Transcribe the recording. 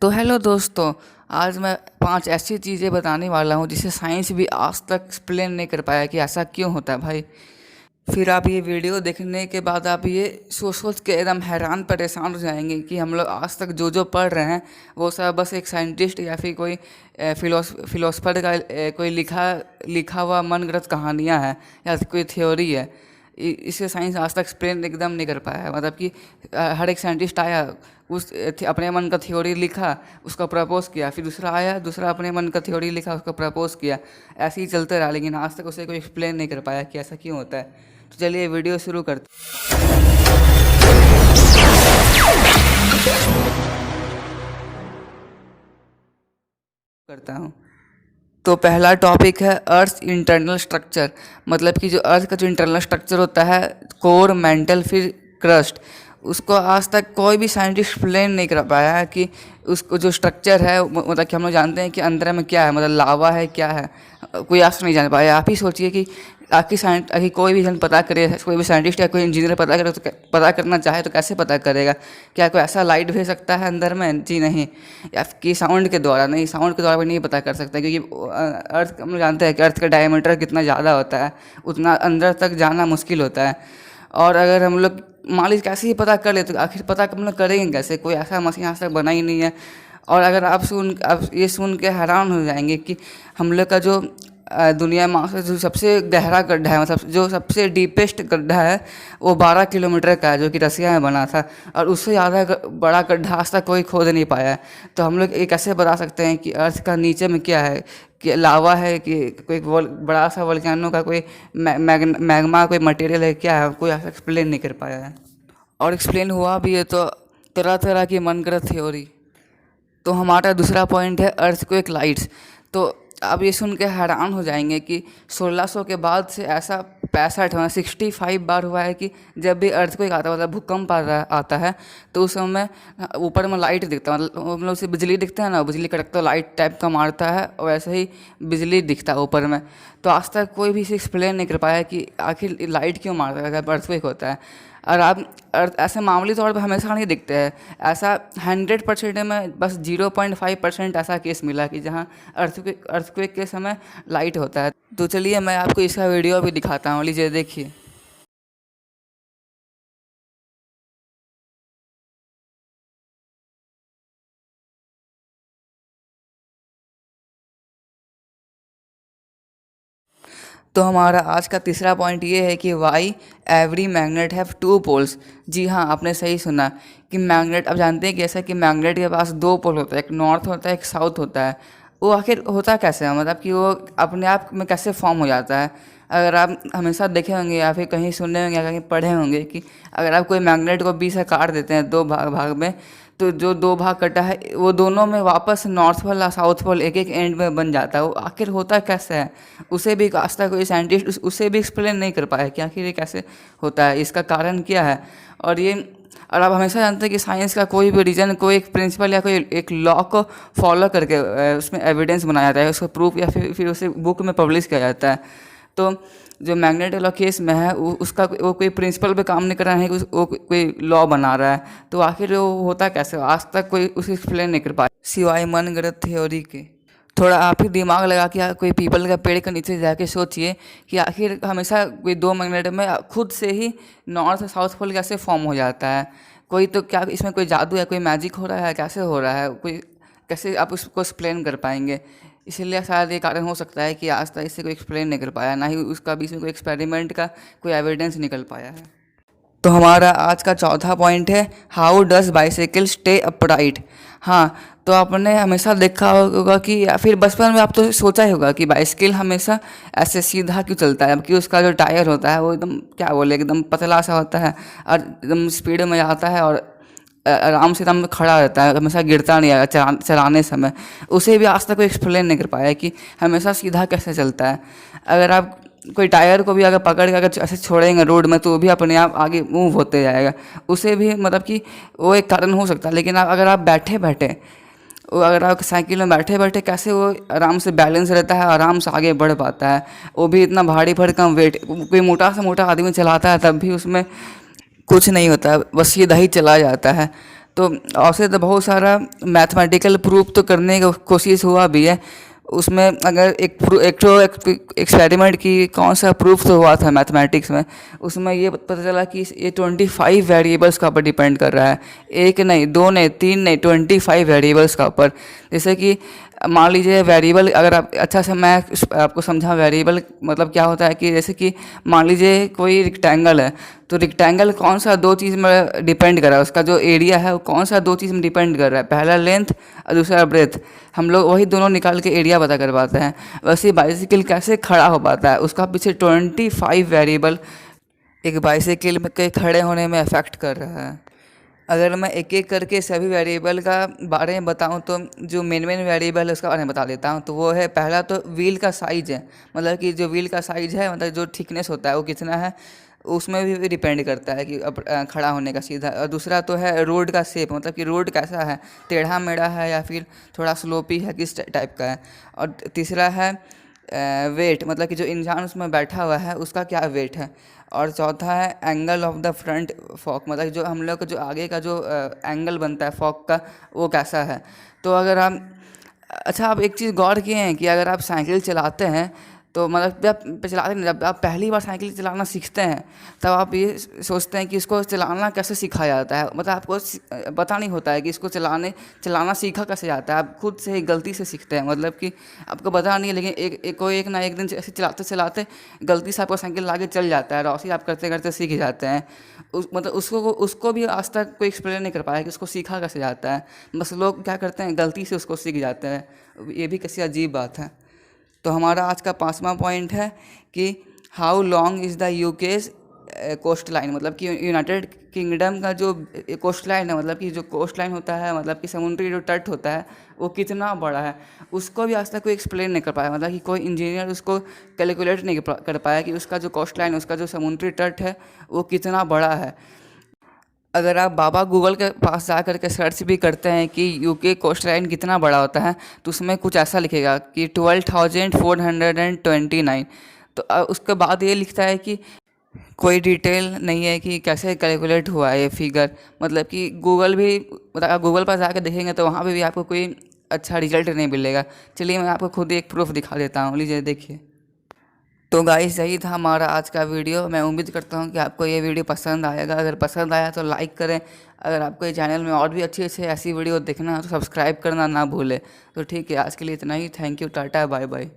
तो हेलो दोस्तों। आज मैं 5 ऐसी चीज़ें बताने वाला हूँ जिसे साइंस भी आज तक एक्सप्लेन नहीं कर पाया कि ऐसा क्यों होता है भाई। फिर आप ये वीडियो देखने के बाद आप ये सोच सोच के एकदम हैरान परेशान हो जाएंगे कि हम लोग आज तक जो जो पढ़ रहे हैं वो सब बस एक साइंटिस्ट या फिर कोई फिलोसफर का कोई लिखा लिखा हुआ मनगढ़ंत कहानियाँ हैं या कोई थ्योरी है। इसे साइंस आज तक एक्सप्लेन एकदम नहीं कर पाया है। मतलब कि हर एक साइंटिस्ट आया, अपने मन का थ्योरी लिखा, उसका प्रपोज किया, फिर दूसरा आया, दूसरा अपने मन का थ्योरी लिखा, उसका प्रपोज किया। ऐसे ही चलते रहा, लेकिन आज तक उसे कोई एक्सप्लेन नहीं कर पाया कि ऐसा क्यों होता है। तो चलिए वीडियो शुरू करता हूँ। तो पहला टॉपिक है अर्थ इंटरनल स्ट्रक्चर। मतलब कि जो अर्थ का जो इंटरनल स्ट्रक्चर होता है, कोर, मेंटल, फिर क्रस्ट, उसको आज तक कोई भी साइंटिस्ट एक्सप्लेन नहीं कर पाया है कि उसको जो स्ट्रक्चर है, मतलब कि हम लोग जानते हैं कि अंदर में क्या है, मतलब लावा है, क्या है, कोई आज नहीं जान पाया। आप ही सोचिए कि आखिर कोई भी जन पता करे, कोई भी साइंटिस्ट या कोई इंजीनियर पता करे तो पता करना चाहे तो कैसे पता करेगा? क्या कोई ऐसा लाइट भेज सकता है अंदर में? जी नहीं। या कि साउंड के द्वारा? नहीं, साउंड के द्वारा भी नहीं पता कर सकता, क्योंकि अर्थ, हम लोग जानते हैं कि अर्थ का डायमीटर कितना ज़्यादा होता है, उतना अंदर तक जाना मुश्किल होता है। और अगर हम लोग मान लीजिए कैसे ही पता कर ले, तो आखिर पता हम लोग करेंगे कैसे? कोई ऐसा मशीन आज तक बना ही नहीं है। और अगर आप ये सुन के हैरान हो जाएंगे कि हम लोग का जो दुनिया में से जो सबसे गहरा गड्ढा है, मतलब जो सबसे डीपेस्ट गड्ढा है, वो 12 किलोमीटर का है, जो कि रसिया में बना था। और उससे ज़्यादा बड़ा गड्ढा आज तक कोई खोद नहीं पाया है। तो हम लोग ये कैसे बता सकते हैं कि अर्थ का नीचे में क्या है? कि लावा है, कि कोई बड़ा सा वोल्केनो का कोई मैग्मा कोई मटेरियल है, क्या है? कोई ऐसा एक्सप्लेन नहीं कर पाया है। और एक्सप्लेन हुआ भी है तो तरह तरह की मनगढ़ंत थ्योरी। तो हमारा दूसरा पॉइंट है अर्थक्वेक लाइट्स। तो आप ये सुन के हैरान हो जाएंगे कि 1600 के बाद से ऐसा 65 बार हुआ है कि जब भी अर्थक्वेक आता है, मतलब भूकंप आता है, तो उस समय ऊपर में लाइट दिखता है। मतलब हम लोग से बिजली दिखता है ना, बिजली कड़कता लाइट टाइप का मारता है, और वैसे ही बिजली दिखता है ऊपर में। तो आज तक कोई भी इसे एक्सप्लेन नहीं कर पाया कि आखिर लाइट क्यों मारता है जब अर्थक्वेक होता है। और आप ऐसे मामूली तौर पर हमेशा नहीं दिखते हैं। ऐसा 100% में बस 0.5% ऐसा केस मिला कि जहाँ अर्थक्वेक के समय लाइट होता है। तो चलिए मैं आपको इसका वीडियो भी दिखाता हूँ, लीजिए देखिए। तो हमारा आज का तीसरा पॉइंट ये है कि why every magnet have two poles. जी हाँ, आपने सही सुना कि मैग्नेट, आप जानते हैं कि ऐसा कि मैग्नेट के पास दो पोल होता है, एक नॉर्थ होता है, एक साउथ होता है। वो आखिर होता कैसे है? मतलब कि वो अपने आप में कैसे फॉर्म हो जाता है? अगर आप हमेशा देखे होंगे या फिर कहीं सुने होंगे या कहीं पढ़े होंगे कि अगर आप कोई मैग्नेट को बीच से काट देते हैं दो भाग भाग में, तो जो दो भाग कटा है वो दोनों में वापस नॉर्थ पोल और साउथ पोल एक एक एंड में बन जाता है। वो आखिर होता कैसे है? उसे भी आज तक कोई साइंटिस्ट उसे भी एक्सप्लेन नहीं कर पाया कि आखिर ये कैसे होता है, इसका कारण क्या है। और आप हमेशा जानते हैं कि साइंस का कोई भी रीजन, कोई एक प्रिंसिपल या कोई एक लॉ को फॉलो करके उसमें एविडेंस बनाया जाता है, उसका प्रूफ या फिर उसे बुक में पब्लिश किया जाता है। तो जो मैग्नेट लॉ केस में है, उसका वो कोई प्रिंसिपल पे काम नहीं कर रहा है, वो कोई लॉ बना रहा है। तो आखिर वो होता कैसे? आज तक कोई उसे एक्सप्लेन नहीं कर पाया सिवाय मनगढ़ंत थ्योरी के। थोड़ा आप ही दिमाग लगा के कोई पीपल का पेड़ के नीचे जाके सोचिए कि आखिर हमेशा कोई दो मैग्नेट में खुद से ही नॉर्थ और साउथ पोल कैसे फॉर्म हो जाता है? कोई तो क्या इसमें कोई जादू है, कोई मैजिक हो रहा है? कैसे हो रहा है? कोई कैसे आप उसको एक्सप्लेन कर पाएंगे? इसीलिए शायद ये कारण हो सकता है कि आज तक इसे कोई एक्सप्लेन नहीं कर पाया, ना ही उसका बीच में कोई एक्सपेरिमेंट का कोई एविडेंस निकल पाया है। तो हमारा आज का चौथा पॉइंट है how does bicycle stay upright. हाँ, तो आपने हमेशा देखा होगा कि या फिर बचपन में आप तो सोचा ही होगा कि बाइसाइकिल हमेशा ऐसे सीधा क्यों चलता है। कि उसका जो टायर होता है वो एकदम, क्या बोले, एकदम पतला सा होता है और एकदम स्पीड में जाता है और आराम से एकदम खड़ा रहता है, हमेशा गिरता नहीं है चलाने समय। उसे भी आज तक कोई एक्सप्लेन नहीं कर पाया कि हमेशा सीधा कैसे चलता है। अगर आप कोई टायर को भी अगर पकड़ के अगर ऐसे छोड़ेंगे रोड में, तो वो भी अपने आप आगे मूव होते जाएगा। उसे भी, मतलब कि वो एक कारण हो सकता है। लेकिन अगर आप बैठे बैठे, वो अगर आप साइकिल में बैठे बैठे कैसे वो आराम से बैलेंस रहता है, आराम से आगे बढ़ पाता है? वो भी इतना भारी भरकम वेट, कोई मोटा से मोटा आदमी चलाता है तब भी उसमें कुछ नहीं होता है, बस सीधा ही चला जाता है। तो ऐसे तो बहुत सारा मैथमेटिकल प्रूफ तो करने की कोशिश हुआ भी है। उसमें अगर एक एक्सपेरिमेंट की कौन सा प्रूफ तो हुआ था मैथमेटिक्स में, उसमें ये पता चला कि ये 25 वेरिएबल्स का ऊपर डिपेंड कर रहा है। एक नहीं, दो नहीं, तीन नहीं, 25 वेरिएबल्स का ऊपर। जैसे कि मान लीजिए वेरिएबल, अगर आप अच्छा से मैं आपको समझा वेरिएबल मतलब क्या होता है कि जैसे कि मान लीजिए कोई रेक्टेंगल है, तो रेक्टेंगल कौन सा दो चीज़ में डिपेंड कर रहा है, उसका जो एरिया है वो कौन सा दो चीज़ में डिपेंड कर रहा है, पहला लेंथ और दूसरा ब्रेथ। हम लोग वही दोनों निकाल के एरिया पता कर पाते हैं। वैसे बाइसिकल कैसे खड़ा हो पाता है, उसका पीछे 25 वेरिएबल एक बाइसिकल में के खड़े होने में अफेक्ट कर रहा है। अगर मैं एक एक करके सभी वेरिएबल का बारे में बताऊं तो जो मेन वेरिएबल है उसका बारे में बता देता हूं। तो वो है, पहला तो व्हील का साइज़ है, मतलब कि जो व्हील का साइज़ है, मतलब जो थिकनेस होता है वो कितना है, उसमें भी डिपेंड करता है कि अब खड़ा होने का सीधा। और दूसरा तो है रोड का शेप, मतलब कि रोड कैसा है, टेढ़ा मेढ़ा है या फिर थोड़ा स्लोपी है, किस टाइप का है। और तीसरा है वेट, मतलब कि जो इंसान उसमें बैठा हुआ है उसका क्या वेट है। और चौथा है angle of the front Fock, मतलब जो हम लोग का जो आगे का जो एंगल बनता है फॉक का, वो कैसा है। तो अगर हम, अच्छा आप एक चीज़ गौर किए हैं कि अगर आप साइकिल चलाते हैं तो मतलब जब चलाते हैं, जब आप पहली बार साइकिल चलाना सीखते हैं तब आप ये सोचते हैं कि इसको चलाना कैसे सिखाया जाता है, मतलब आपको पता नहीं होता है कि इसको चलाना सीखा कैसे जाता है। आप खुद से ही गलती से सीखते हैं, मतलब कि आपको पता नहीं है, लेकिन एक ना एक दिन ऐसे चलाते चलाते गलती से आपका साइकिल आगे चल जाता है और ऐसे ही आप करते करते सीख जाते हैं। मतलब उसको भी आज तक कोई एक्सप्लेन नहीं कर पाया कि उसको सीखा कैसे जाता है। बस लोग क्या करते हैं, गलती से उसको सीख जाते हैं। ये भी कैसी अजीब बात है। तो हमारा आज का 5वां पॉइंट है कि how long is the UK's coast line, मतलब कि यूनाइटेड किंगडम का जो कोस्ट लाइन है, मतलब कि जो कोस्ट लाइन होता है, मतलब कि समुद्री जो तट होता है वो कितना बड़ा है, उसको भी आज तक कोई एक्सप्लेन नहीं कर पाया। मतलब कि कोई इंजीनियर उसको कैलकुलेट नहीं कर पाया कि उसका जो कोस्ट लाइन, उसका जो समुद्री तट है वो कितना बड़ा है। अगर आप बाबा गूगल के पास जा कर के सर्च भी करते हैं कि यूके कोस्ट लाइन कितना बड़ा होता है, तो उसमें कुछ ऐसा लिखेगा कि 12,429। तो उसके बाद ये लिखता है कि कोई डिटेल नहीं है कि कैसे कैलकुलेट हुआ है ये फिगर। मतलब कि गूगल भी, मतलब आप गूगल पर जाकर देखेंगे तो वहाँ पे भी आपको कोई अच्छा रिजल्ट नहीं मिलेगा। चलिए मैं आपको खुद एक प्रूफ दिखा देता हूँ, लीजिए देखिए। तो गाइस यही था हमारा आज का वीडियो। मैं उम्मीद करता हूँ कि आपको ये वीडियो पसंद आएगा। अगर पसंद आया तो लाइक करें। अगर आपको ये चैनल में और भी अच्छी अच्छी ऐसी वीडियो देखना है तो सब्सक्राइब करना ना भूलें। तो ठीक है, आज के लिए इतना ही। Thank you, tata, bye bye.